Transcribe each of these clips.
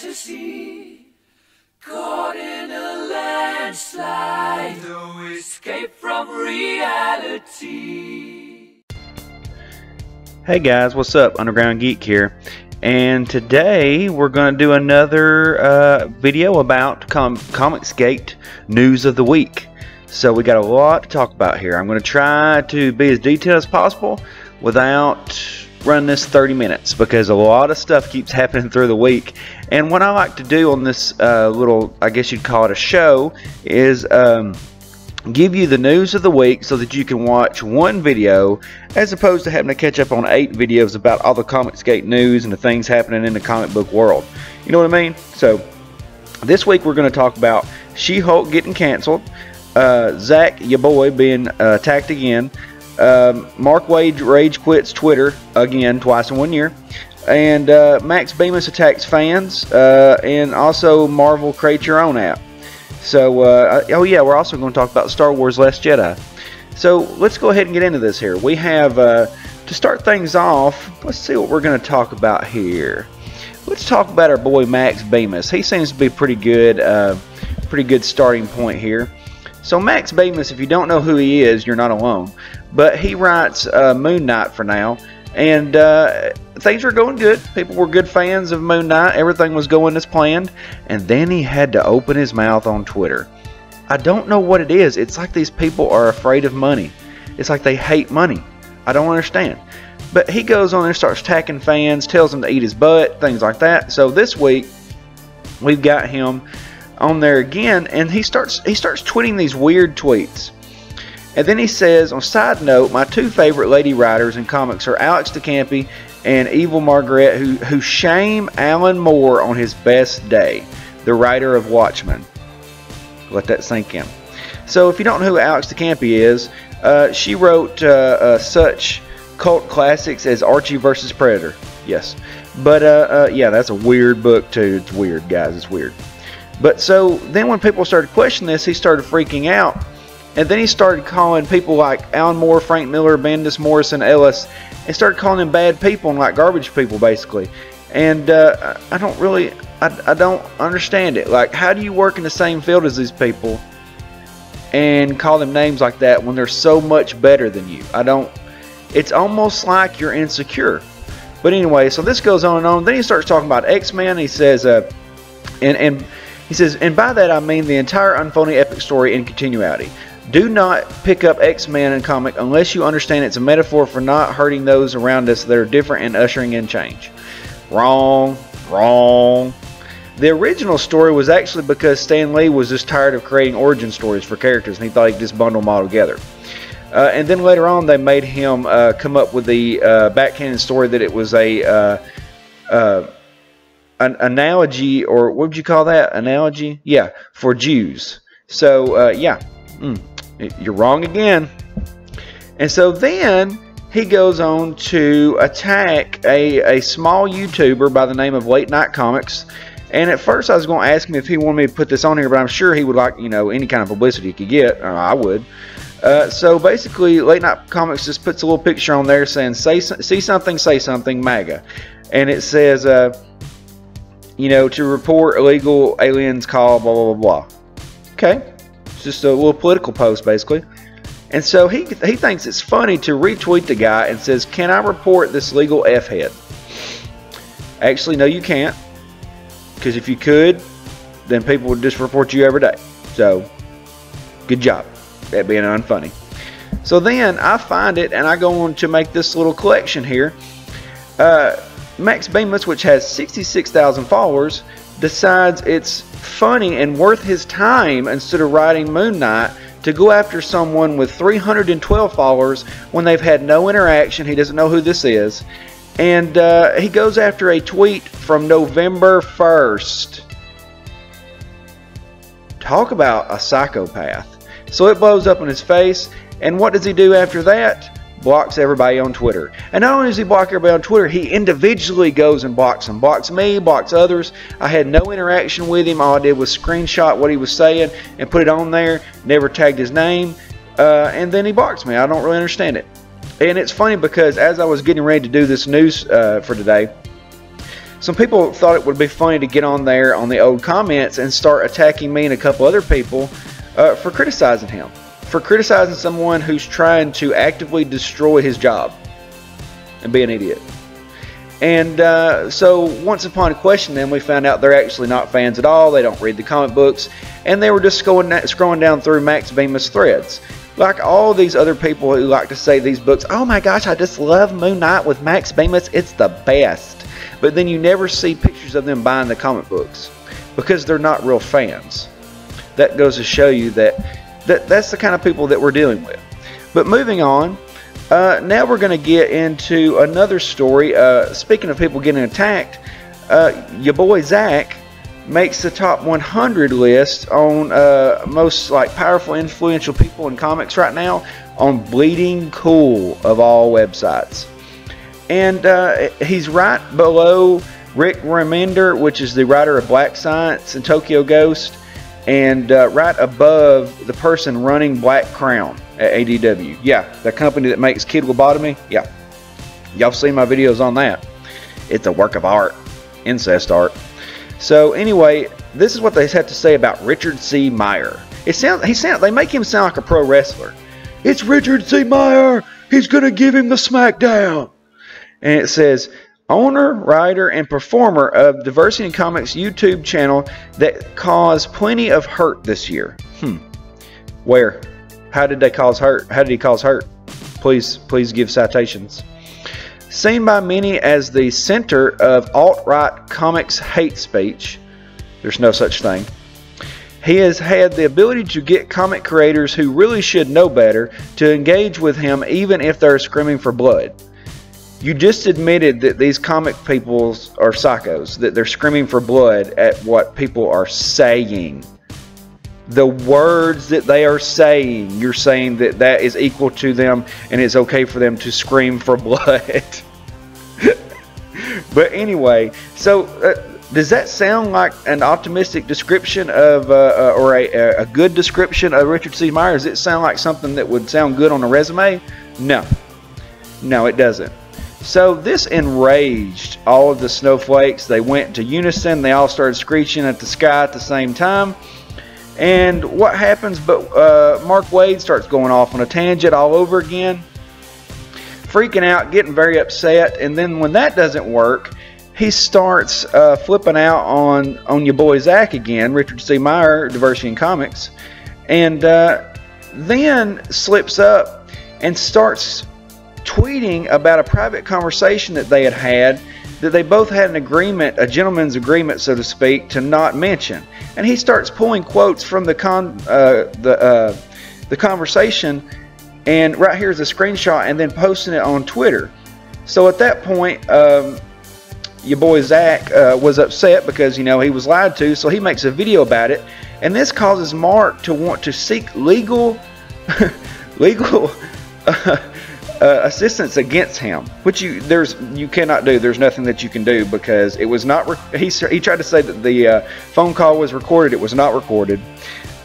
fantasy, caught in a landslide, no escape from reality. Hey guys, what's up? Underground Geek here, and today we're going to do another video about ComicsGate news of the week. So we got a lot to talk about here. I'm going to try to be as detailed as possible without running this 30 minutes because a lot of stuff keeps happening through the week. And what I like to do on this little, I guess you'd call it a show, is give you the news of the week so that you can watch one video as opposed to having to catch up on 8 videos about all the ComicsGate news and the things happening in the comic book world. You know what I mean? So this week we're going to talk about She-Hulk getting canceled, Zach, your boy, being attacked again, Mark Wade rage quits Twitter again twice in 1 year, and Max Bemis attacks fans, and also Marvel create your own app. So, oh yeah, we're also going to talk about Star Wars Last Jedi. So let's go ahead and get into this here. We have, to start things off, let's see what we're going to talk about here. Let's talk about our boy Max Bemis. He seems to be pretty good starting point here. So Max Bemis, if you don't know who he is, you're not alone. But he writes Moon Knight for now. And things were going good. People were good fans of Moon Knight. Everything was going as planned. And then he had to open his mouth on Twitter. I don't know what it is. It's like these people are afraid of money. It's like they hate money. I don't understand. But he goes on and starts attacking fans, tells them to eat his butt, things like that. So this week, we've got him on there again. And he starts tweeting these weird tweets. And then he says, on side note, my 2 favorite lady writers in comics are Alex DeCampi and Evil Margaret, who shame Alan Moore on his best day, the writer of Watchmen. Let that sink in. So if you don't know who Alex DeCampi is, she wrote such cult classics as Archie vs. Predator. Yes. But yeah, that's a weird book too. It's weird, guys. It's weird. But so then when people started questioning this, he started freaking out. And then he started calling people like Alan Moore, Frank Miller, Bendis, Morrison, Ellis, and started calling them bad people and like garbage people, basically. And I don't understand it. Like, how do you work in the same field as these people and call them names like that when they're so much better than you? It's almost like you're insecure. But anyway, so this goes on and on. Then he starts talking about X-Men. He says, and he says, and by that I mean the entire unfolding epic story in continuity. Do not pick up X-Men in comic unless you understand it's a metaphor for not hurting those around us that are different and ushering in change. Wrong. Wrong. The original story was actually because Stan Lee was just tired of creating origin stories for characters and he thought he'd just bundle them all together. And then later on they made him come up with the backcanon story that it was an analogy, or what would you call that? Analogy? Yeah, for Jews. So, yeah. You're wrong again. And so then he goes on to attack a small YouTuber by the name of Late Night Comics. And at first I was going to ask him if he wanted me to put this on here, but I'm sure he would like, you know, any kind of publicity he could get. I would. So basically, Late Night Comics just puts a little picture on there saying, see something, say something, MAGA. And it says, you know, to report illegal aliens call, blah, blah, blah, blah. Okay. Just a little political post, basically. And so he thinks it's funny to retweet the guy and says, can I report this legal F-head? Actually, no, you can't. Because if you could, then people would just report you every day. So, good job. That being unfunny. So then I find it and I go on to make this little collection here. Max Bemis, which has 66,000 followers, decides it's funny and worth his time, instead of writing Moon Knight, to go after someone with 312 followers when they've had no interaction. He doesn't know who this is. And he goes after a tweet from November 1st. Talk about a psychopath. So it blows up in his face. And what does he do after that? Blocks everybody on Twitter. And not only does he block everybody on Twitter, he individually goes and blocks them. Blocks me, blocks others. I had no interaction with him. All I did was screenshot what he was saying and put it on there. Never tagged his name. And then he blocks me. I don't really understand it. And it's funny because as I was getting ready to do this news for today, some people thought it would be funny to get on there on the old comments and start attacking me and a couple other people for criticizing him, for criticizing someone who's trying to actively destroy his job and be an idiot. And so once upon questioning them, we found out they're actually not fans at all. They don't read the comic books, and they were just scrolling down through Max Bemis threads. Like all these other people who like to say these books, oh my gosh, I just love Moon Knight with Max Bemis, it's the best. But then you never see pictures of them buying the comic books because they're not real fans. That goes to show you that's the kind of people that we're dealing with. But moving on, now we're going to get into another story. Speaking of people getting attacked, your boy Zach makes the top 100 list on most powerful, influential people in comics right now on Bleeding Cool of all websites. And he's right below Rick Remender, which is the writer of Black Science and Tokyo Ghost, and right above the person running Black Crown at ADW. Yeah, the company that makes Kid Lobotomy. Yeah, y'all seen my videos on that. It's a work of art, incest art. So anyway, this is what they have to say about Richard C. Meyer. They make him sound like a pro wrestler. It's Richard C. Meyer. He's gonna give him the smackdown. And it says, owner, writer, and performer of Diversity in Comics YouTube channel that caused plenty of hurt this year. Where? How did they cause hurt? How did he cause hurt? Please give citations. Seen by many as the center of alt-right comics hate speech. There's no such thing. He has had the ability to get comic creators who really should know better to engage with him even if they're screaming for blood. You just admitted that these comic people are psychos, that they're screaming for blood at what people are saying. The words that they are saying, you're saying that is equal to them and it's okay for them to scream for blood. But anyway, so does that sound like an optimistic description of, or a good description of Richard C. Meyer? Does it sound like something that would sound good on a resume? No. No, it doesn't. So this enraged all of the snowflakes. They went to unison. They all started screeching at the sky at the same time. And what happens? But Mark Waid starts going off on a tangent all over again, freaking out, getting very upset. And then when that doesn't work, he starts flipping out on your boy Zach again, Richard C. Meyer, Diversity in Comics, and then slips up and starts tweeting about a private conversation that they had that they both had an agreement, a gentleman's agreement, so to speak, to not mention. And he starts pulling quotes from the conversation, and right here is a screenshot, and then posting it on Twitter. So at that point, your boy Zach was upset because, you know, he was lied to, so he makes a video about it, and this causes Mark to want to seek legal assistance against him, which you cannot do. There's nothing that you can do because it was not. He tried to say that the phone call was recorded. It was not recorded.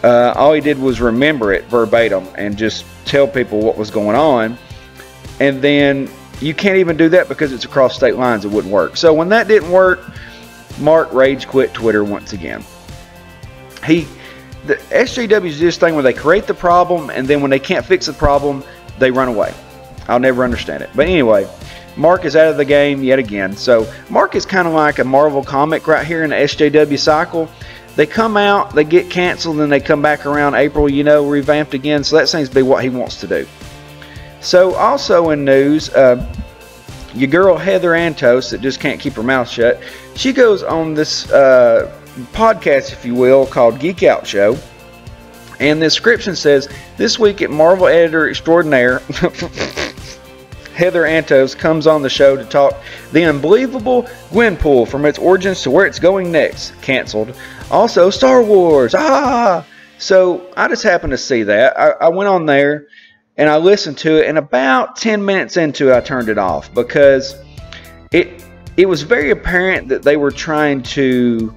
All he did was remember it verbatim and just tell people what was going on, and then you can't even do that because it's across state lines. It wouldn't work. So when that didn't work, Mark rage quit Twitter once again. The SJWs do this thing where they create the problem, and then when they can't fix the problem, they run away. I'll never understand it. But anyway, Mark is out of the game yet again. So Mark is kind of like a Marvel comic right here in the SJW cycle. They come out, they get canceled, and they come back around April, you know, revamped again. So that seems to be what he wants to do. So also in news, your girl Heather Antos, that just can't keep her mouth shut, she goes on this podcast, if you will, called Geek Out Show. And the description says, this week at Marvel Editor Extraordinaire, Heather Antos comes on the show to talk the unbelievable Gwenpool from its origins to where it's going next. Cancelled. Also, Star Wars. So I just happened to see that. I went on there and I listened to it, and about 10 minutes into it, I turned it off because it was very apparent that they were trying to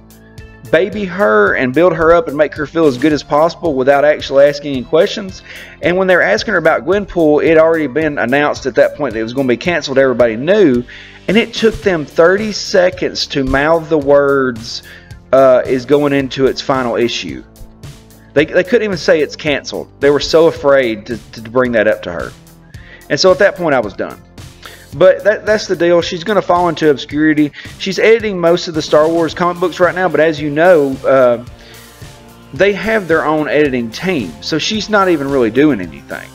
baby her and build her up and make her feel as good as possible without actually asking any questions. And when they were asking her about Gwenpool, it had already been announced at that point that it was going to be canceled. Everybody knew. And it took them 30 seconds to mouth the words, is going into its final issue. They couldn't even say it's canceled. They were so afraid to bring that up to her. And so at that point I was done. But that's the deal. She's going to fall into obscurity. She's editing most of the Star Wars comic books right now, but as you know, they have their own editing team. So she's not even really doing anything.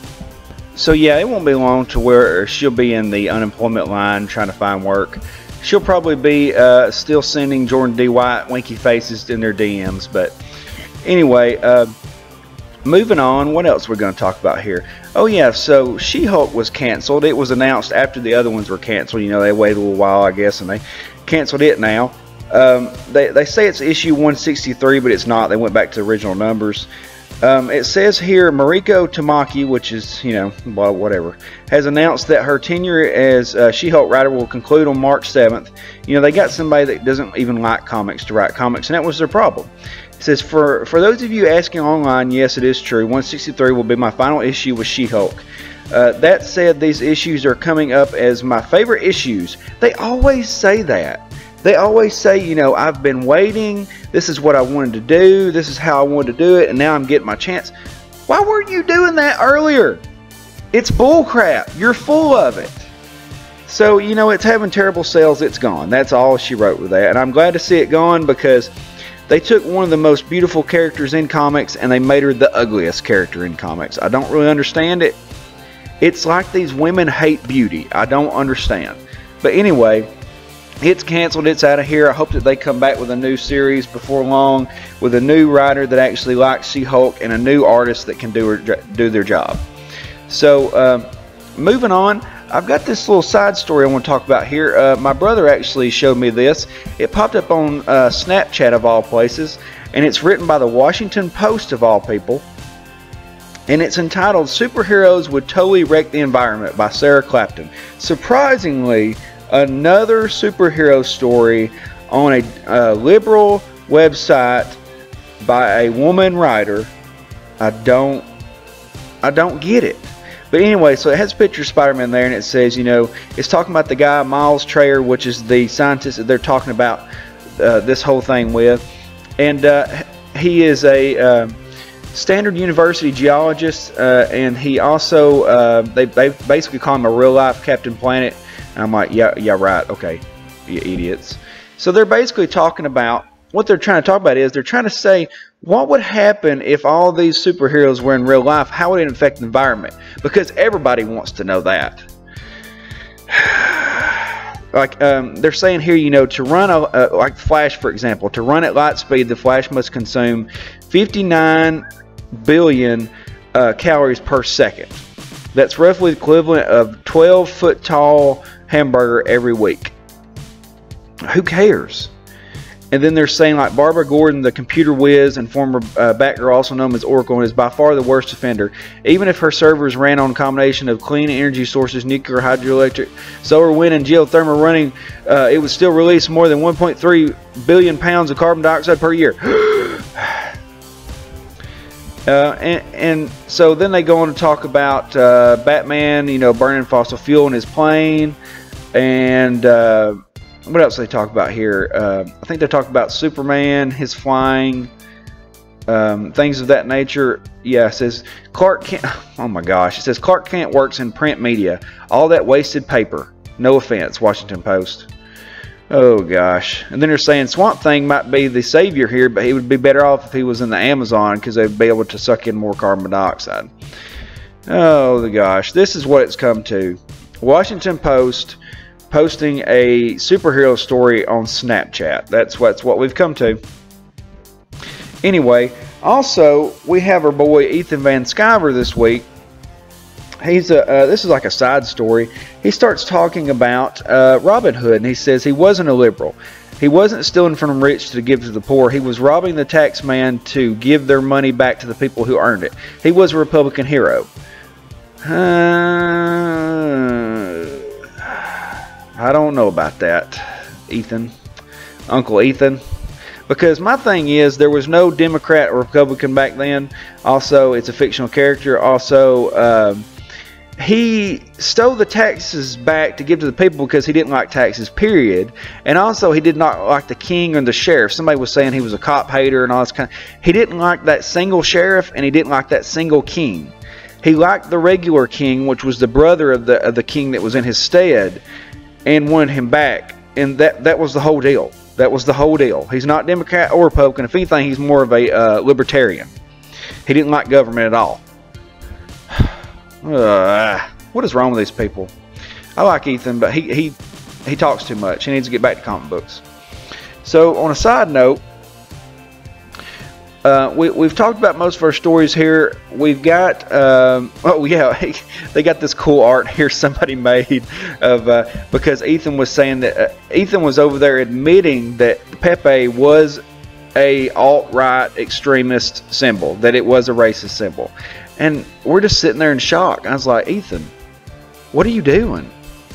So yeah, it won't be long to where she'll be in the unemployment line trying to find work. She'll probably be still sending Jordan D. White winky faces in their DMs. But anyway, moving on, what else we're going to talk about here? Oh yeah, so She-Hulk was canceled. It was announced after the other ones were canceled. You know, they waited a little while, I guess, and they canceled it now. They say it's issue 163, but it's not. They went back to the original numbers. It says here Mariko Tamaki, which is, you know, well, whatever, has announced that her tenure as She-Hulk writer will conclude on March 7th. You know, they got somebody that doesn't even like comics to write comics, and that was their problem. It says, for those of you asking online, yes, it is true. 163 will be my final issue with She-Hulk. That said, these issues are coming up as my favorite issues. They always say that. They always say, you know, I've been waiting. This is what I wanted to do. This is how I wanted to do it, and now I'm getting my chance. Why weren't you doing that earlier? It's bullcrap. You're full of it. So, you know, it's having terrible sales. It's gone. That's all she wrote with that. And I'm glad to see it gone because they took one of the most beautiful characters in comics and they made her the ugliest character in comics. I don't really understand it. It's like these women hate beauty. I don't understand. But anyway, it's canceled. It's out of here. I hope that they come back with a new series before long with a new writer that actually likes She-Hulk and a new artist that can do their job. So, moving on, I've got this little side story I want to talk about here. My brother actually showed me this. It popped up on Snapchat of all places, and it's written by the Washington Post of all people. And it's entitled Superheroes Would Totally Wreck the Environment by Sarah Clapton. Surprisingly, another superhero story on a liberal website by a woman writer. I don't get it. But anyway, so it has a picture of Spider-Man there, and it says, you know, it's talking about the guy Miles Trayer, which is the scientist that they're talking about this whole thing with. And he is a Standard University geologist, and he also, they basically call him a real-life Captain Planet. And I'm like, yeah, right, okay, you idiots. So they're basically talking about, what they're trying to talk about is, they're trying to say, what would happen if all these superheroes were in real life? How would it affect the environment? Because everybody wants to know that. Like, they're saying here, you know, to run, like Flash, for example, to run at light speed, the Flash must consume 59 billion calories per second. That's roughly the equivalent of 12-foot-tall hamburger every week. Who cares? And then they're saying, like, Barbara Gordon, the computer whiz and former Batgirl, also known as Oracle, is by far the worst offender. Even if her servers ran on a combination of clean energy sources, nuclear, hydroelectric, solar, wind, and geothermal running, it would still release more than 1.3 billion pounds of carbon dioxide per year. And so then they go on to talk about Batman, you know, burning fossil fuel in his plane, and what else do they talk about here? I think they talk about Superman, his flying, things of that nature. Yeah, it says Clark Kent. Oh my gosh, it says Clark Kent works in print media. All that wasted paper. No offense, Washington Post. Oh gosh. And then they're saying Swamp Thing might be the savior here, but he would be better off if he was in the Amazon because they'd be able to suck in more carbon dioxide. Oh the gosh, this is what it's come to. Washington Post posting a superhero story on Snapchat. That's what we've come to. Anyway, also we have our boy Ethan Van Sciver this week. He's this is like a side story. He starts talking about Robin Hood, and he says he wasn't a liberal. He wasn't stealing from the rich to give to the poor. He was robbing the tax man to give their money back to the people who earned it. He was a Republican hero. I don't know about that, Ethan. Uncle Ethan. Because my thing is, there was no Democrat or Republican back then. Also, it's a fictional character. Also, he stole the taxes back to give to the people because he didn't like taxes, period. And also, he did not like the king or the sheriff. Somebody was saying he was a cop hater and all this kind of... He didn't like that single sheriff, and he didn't like that single king. He liked the regular king, which was the brother of the king that was in his stead, and wanted him back. And that was the whole deal. That was the whole deal. He's not Democrat or Republican. If anything, he's more of a libertarian. He didn't like government at all. What is wrong with these people? I like Ethan, but he talks too much. He needs to get back to comic books. So, on a side note, we've talked about most of our stories here. We've got, oh yeah, they got this cool art here somebody made of, because Ethan was saying that, Ethan was over there admitting that Pepe was a alt-right extremist symbol, that it was a racist symbol. And we're just sitting there in shock. I was like, Ethan, what are you doing?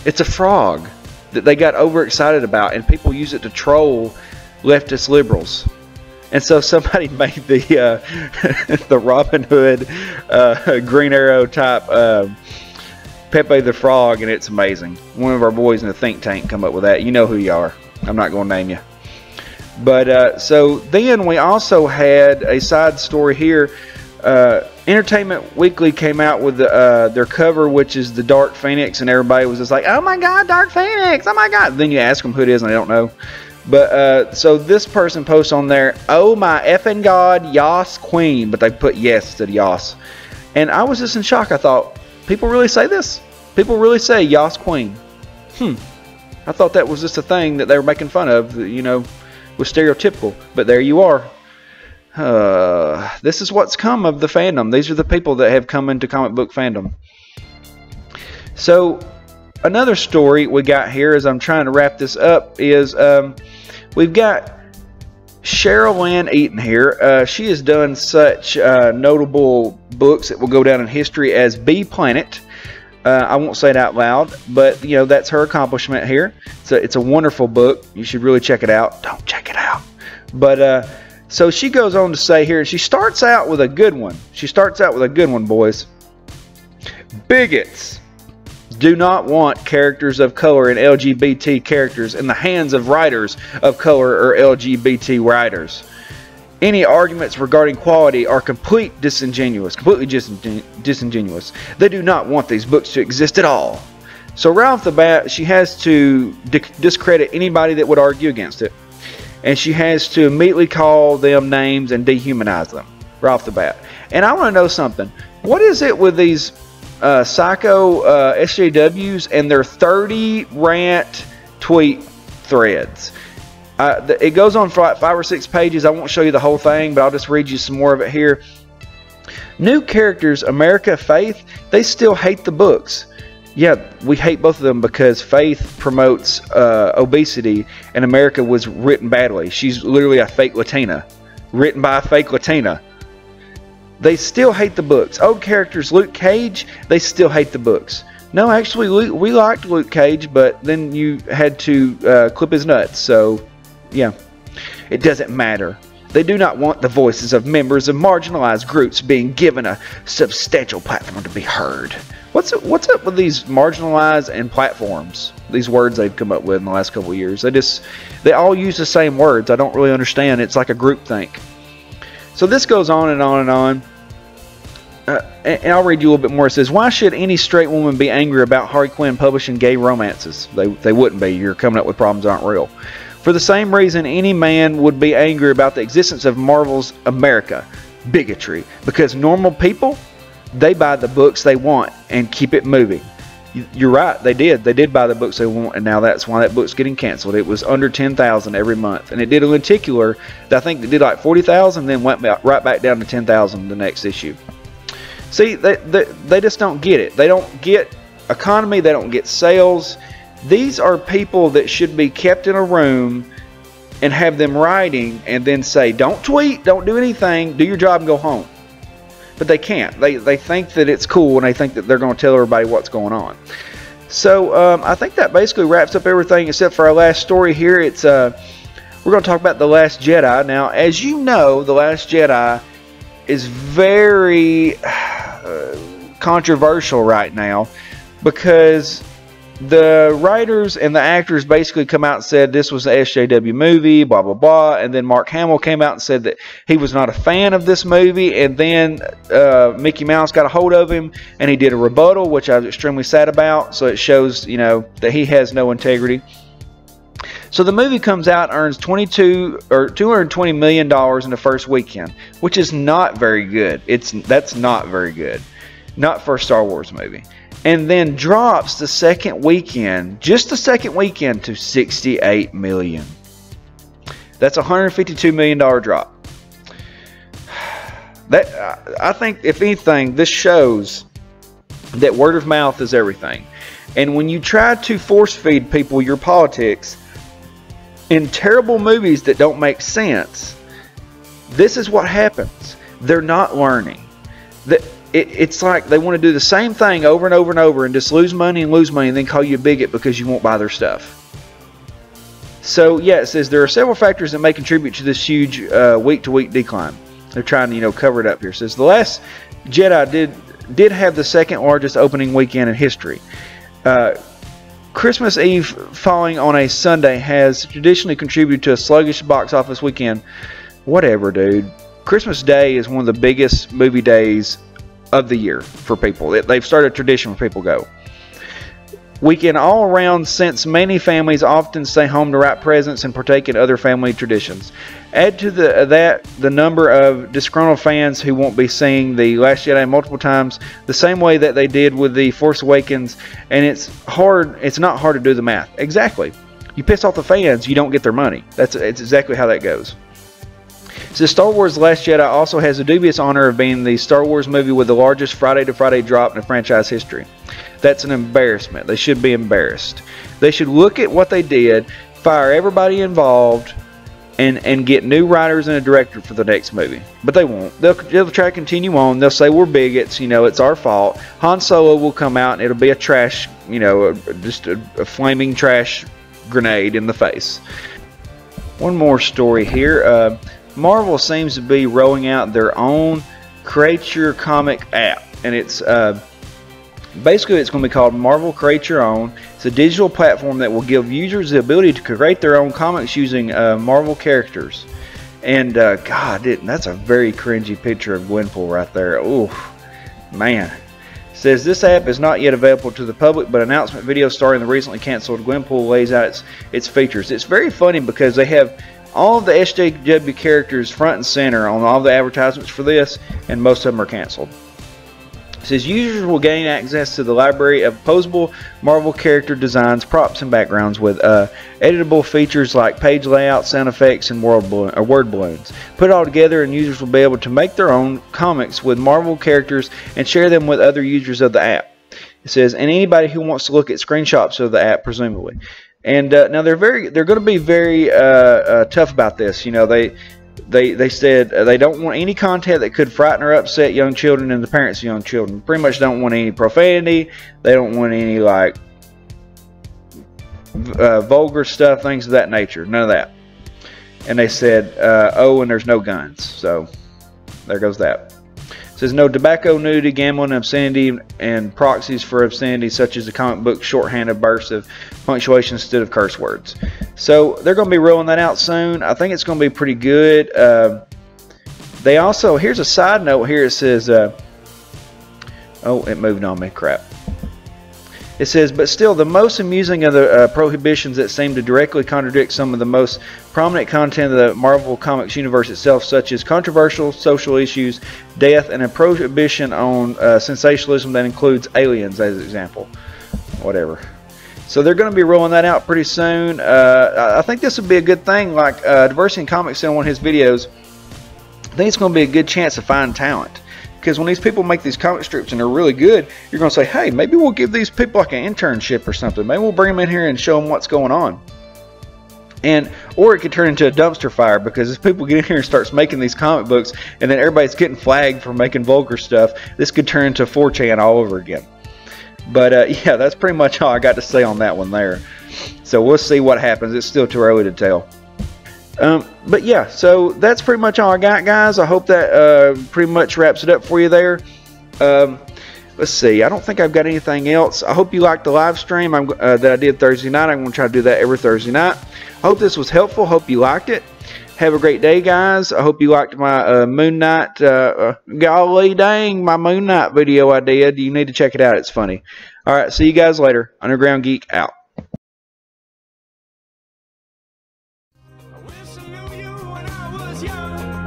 It's a frog that they got overexcited about, and people use it to troll leftist liberals. And so somebody made the the Robin Hood Green Arrow type Pepe the Frog, and it's amazing. One of our boys in the think tank come up with that. You know who you are. I'm not going to name you. But so then we also had a side story here. Entertainment Weekly came out with their cover, which is the Dark Phoenix, and everybody was just like, "Oh my God, Dark Phoenix! Oh my God!" Then you ask them who it is, and they don't know. But so this person posts on there, "Oh my effing God, Yas Queen," but they put yes instead of Yas, and I was just in shock. I thought, people really say this? People really say Yas Queen? I thought that was just a thing that they were making fun of, you know, was stereotypical. But there you are. This is what's come of the fandom. These are the people that have come into comic book fandom. So another story we got here, as I'm trying to wrap this up, is we've got Cheryl Ann Eaton here. She has done such notable books that will go down in history as B Planet. I won't say it out loud, but you know, that's her accomplishment here. So it's a wonderful book. You should really check it out. Don't check it out. But so she goes on to say here, and she starts out with a good one. She starts out with a good one, boys. Bigots do not want characters of color and LGBT characters in the hands of writers of color or LGBT writers. Any arguments regarding quality are completely disingenuous. They do not want these books to exist at all. So right off the bat, she has to discredit anybody that would argue against it. And she has to immediately call them names and dehumanize them right off the bat. And I want to know something. What is it with these psycho SJWs and their 30 rant tweet threads? It goes on for like 5 or 6 pages. I won't show you the whole thing, but I'll just read you some more of it here. New characters, America, Faith, they still hate the books. Yeah, we hate both of them because Faith promotes obesity, and America was written badly. She's literally a fake Latina, written by a fake Latina. They still hate the books. Old characters, Luke Cage, they still hate the books. No, actually, we liked Luke Cage, but then you had to clip his nuts. So, yeah, it doesn't matter. They do not want the voices of members of marginalized groups being given a substantial platform to be heard. What's up with these marginalized and platforms? These words they've come up with in the last couple of years. They all use the same words. I don't really understand. It's like a groupthink. So this goes on and on and on. And I'll read you a little bit more. It says, why should any straight woman be angry about Harley Quinn publishing gay romances? They wouldn't be. You're coming up with problems that aren't real. For the same reason any man would be angry about the existence of Marvel's America. Bigotry. Because normal people, they buy the books they want and keep it moving. You're right, they did. They did buy the books they want, and now that's why that book's getting canceled. It was under 10,000 every month, and it did a lenticular that I think it did like 40,000, then went right back down to 10,000 the next issue. See, they just don't get it. They don't get economy. They don't get sales. These are people that should be kept in a room and have them writing and then say, don't tweet, don't do anything, do your job and go home. But they can't. They think that it's cool, and they think that they're going to tell everybody what's going on. So I think that basically wraps up everything except for our last story here. It's we're going to talk about The Last Jedi. Now, as you know, The Last Jedi is very controversial right now because the writers and the actors basically come out and said this was an SJW movie, blah, blah, blah. And then Mark Hamill came out and said that he was not a fan of this movie. And then Mickey Mouse got a hold of him and he did a rebuttal, which I was extremely sad about. So it shows, you know, that he has no integrity. So the movie comes out, earns $220 million in the first weekend, which is not very good. That's not very good. Not for a Star Wars movie. And then drops the second weekend, just the second weekend, to $68 million. That's a $152 million drop. I think, if anything, this shows that word of mouth is everything. And when you try to force feed people your politics in terrible movies that don't make sense, this is what happens. They're not learning. It's like they want to do the same thing over and over and over and just lose money and then call you a bigot because you won't buy their stuff. So yeah, it says there are several factors that may contribute to this huge week-to-week decline. They're trying to, you know, cover it up here. It says The Last Jedi did have the second largest opening weekend in history. Christmas Eve falling on a Sunday has traditionally contributed to a sluggish box office weekend. Whatever, dude. Christmas Day is one of the biggest movie days of the year for people. They've started a tradition where people go. Weekend all around, since many families often stay home to wrap presents and partake in other family traditions. Add to the number of disgruntled fans who won't be seeing The Last Jedi multiple times, the same way that they did with The Force Awakens, and it's not hard to do the math. Exactly. You piss off the fans, you don't get their money. It's exactly how that goes. So Star Wars The Last Jedi also has the dubious honor of being the Star Wars movie with the largest Friday-to-Friday drop in the franchise history. That's an embarrassment. They should be embarrassed. They should look at what they did, fire everybody involved, and get new writers and a director for the next movie. But they won't. They'll try to continue on. They'll say we're bigots, you know, it's our fault. Han Solo will come out and it'll be a trash, you know, just a flaming trash grenade in the face. One more story here. Marvel seems to be rolling out their own Create Your Comic app, and it's basically it's going to be called Marvel Create Your Own. It's a digital platform that will give users the ability to create their own comics using Marvel characters. And God, that's a very cringy picture of Gwenpool right there. Ooh, man. It says this app is not yet available to the public, but announcement video starring the recently canceled Gwenpool lays out its features. It's very funny because they have all of the SJW characters front and center on all the advertisements for this, and most of them are canceled. It says users will gain access to the library of posable Marvel character designs, props, and backgrounds with editable features like page layout, sound effects, and word balloons. Put it all together, and users will be able to make their own comics with Marvel characters and share them with other users of the app. It says, and anybody who wants to look at screenshots of the app, presumably. And now they're going to be very tough about this. You know, they said they don't want any content that could frighten or upset young children and the parents of young children. Pretty much don't want any profanity. They don't want any like vulgar stuff, things of that nature. None of that. And they said, oh, and there's no guns. So there goes that. It says no tobacco, nudity, gambling, obscenity, and proxies for obscenity, such as the comic book shorthanded bursts of punctuation instead of curse words. So they're going to be rolling that out soon. I think it's going to be pretty good. They also, here's a side note here. It says, oh, it moved on me. Crap. It says, but still, the most amusing of the prohibitions that seem to directly contradict some of the most prominent content of the Marvel Comics universe itself, such as controversial social issues, death, and a prohibition on sensationalism that includes aliens, as an example. Whatever. So they're going to be rolling that out pretty soon. I think this would be a good thing. Like Diversity in Comics said in one of his videos, I think it's going to be a good chance to find talent. Because when these people make these comic strips and they're really good, you're going to say, hey, maybe we'll give these people like an internship or something. Maybe we'll bring them in here and show them what's going on. Or it could turn into a dumpster fire, because if people get in here and starts making these comic books and then everybody's getting flagged for making vulgar stuff, this could turn into 4chan all over again. But yeah, that's pretty much all I got to say on that one there. So we'll see what happens. It's still too early to tell. But yeah, so that's pretty much all I got, guys. I hope that pretty much wraps it up for you there. Let's see. I don't think I've got anything else. I hope you liked the live stream that I did Thursday night. I'm going to try to do that every Thursday night. I hope this was helpful. Hope you liked it. Have a great day, guys. I hope you liked my Moon Knight. Golly dang, my Moon Knight video I did. You need to check it out. It's funny. All right. See you guys later. Underground Geek out. I wish I knew you when I was young.